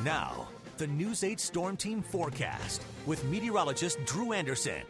Now, the News 8 Storm Team forecast with meteorologist Drew Anderson.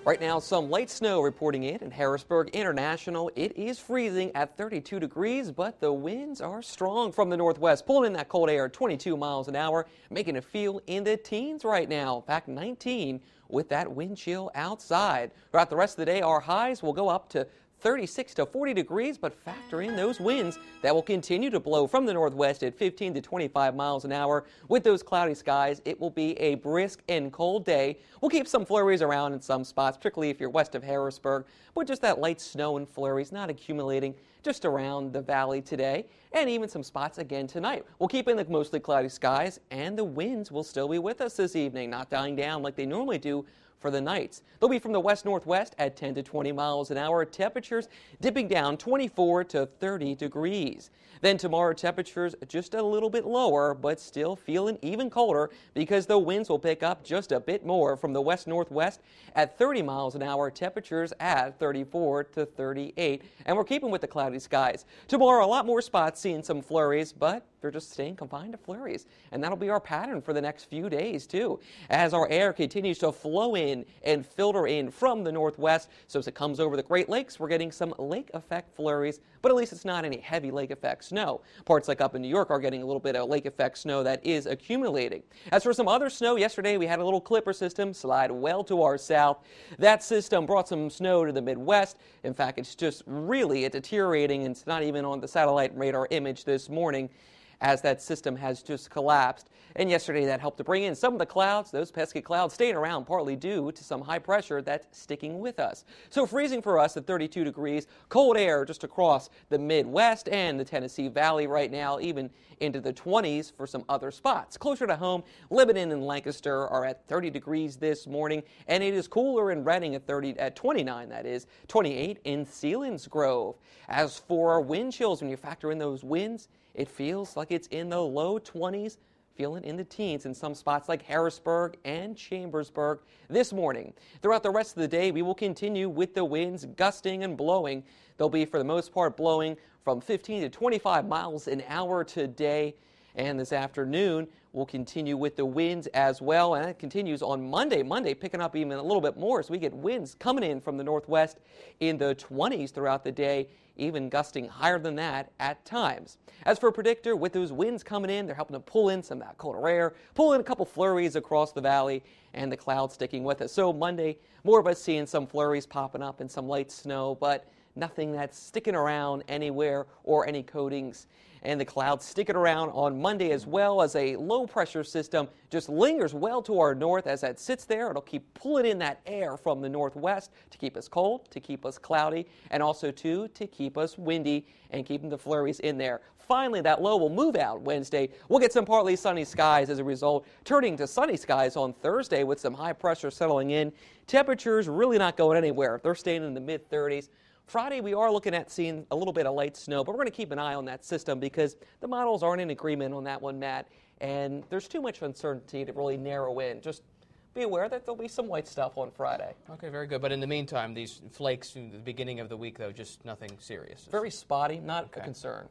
Right now, some light snow reporting in Harrisburg International. It is freezing at 32 degrees, but the winds are strong from the northwest, pulling in that cold air 22 miles an hour, making it feel in the teens right now. In fact, 19 with that wind chill outside. Throughout the rest of the day, our highs will go up to 36 to 40 degrees, but factor in those winds that will continue to blow from the northwest at 15 to 25 miles an hour. With those cloudy skies, it will be a brisk and cold day. We'll keep some flurries around in some spots, particularly if you're west of Harrisburg, but just that light snow and flurries not accumulating just around the valley today, and even some spots again tonight. We'll keep in the mostly cloudy skies, and the winds will still be with us this evening, not dying down like they normally do for the nights. They'll be from the west-northwest at 10 to 20 miles an hour. Temperatures dipping down 24 to 30 degrees. Then tomorrow, temperatures just a little bit lower, but still feeling even colder because the winds will pick up just a bit more from the west-northwest at 30 miles an hour. Temperatures at 34 to 38. And we're keeping with the cloudy skies. Tomorrow, a lot more spots seeing some flurries, but they're just staying confined to flurries. And that'll be our pattern for the next few days, too, as our air continues to flow in and filter in from the northwest. So as it comes over the Great Lakes, we're getting some lake effect flurries, but at least it's not any heavy lake effect snow. Parts like up in New York are getting a little bit of lake effect snow that is accumulating. As for some other snow, yesterday we had a little clipper system slide well to our south. That system brought some snow to the Midwest. In fact, it's just really deteriorating, and it's not even on the satellite radar image this morning, as that system has just collapsed. And yesterday that helped to bring in some of the clouds, those pesky clouds staying around partly due to some high pressure that's sticking with us. So freezing for us at 32 degrees, cold air just across the Midwest and the Tennessee Valley right now, even into the 20s for some other spots. Closer to home, Lebanon and Lancaster are at 30 degrees this morning, and it is cooler in Reading at 29, that is, 28 in Selinsgrove. As for our wind chills, when you factor in those winds, it feels like it's in the low 20s, feeling in the teens in some spots like Harrisburg and Chambersburg this morning. Throughout the rest of the day, we will continue with the winds gusting and blowing. They'll be, for the most part, blowing from 15 to 25 miles an hour today. And this afternoon, we'll continue with the winds as well. And it continues on Monday. Monday picking up even a little bit more as we get winds coming in from the northwest in the 20s throughout the day, even gusting higher than that at times. As for a predictor, with those winds coming in, they're helping to pull in some of that colder air, pull in a couple flurries across the valley, and the clouds sticking with us. So Monday, more of us seeing some flurries popping up and some light snow, but nothing that's sticking around anywhere or any coatings. And the clouds sticking around on Monday as well, as a low pressure system just lingers well to our north. As that sits there, it'll keep pulling in that air from the northwest to keep us cold, to keep us cloudy, and also to keep us windy and keeping the flurries in there. Finally, that low will move out Wednesday. We'll get some partly sunny skies as a result, turning to sunny skies on Thursday with some high pressure settling in. Temperatures really not going anywhere. They're staying in the mid-30s. Friday, we are looking at seeing a little bit of light snow, but we're going to keep an eye on that system because the models aren't in agreement on that one, Matt, and there's too much uncertainty to really narrow in. Just be aware that there'll be some white stuff on Friday. Okay, very good. But in the meantime, these flakes in the beginning of the week, though, just nothing serious. Very spotty, not a concern.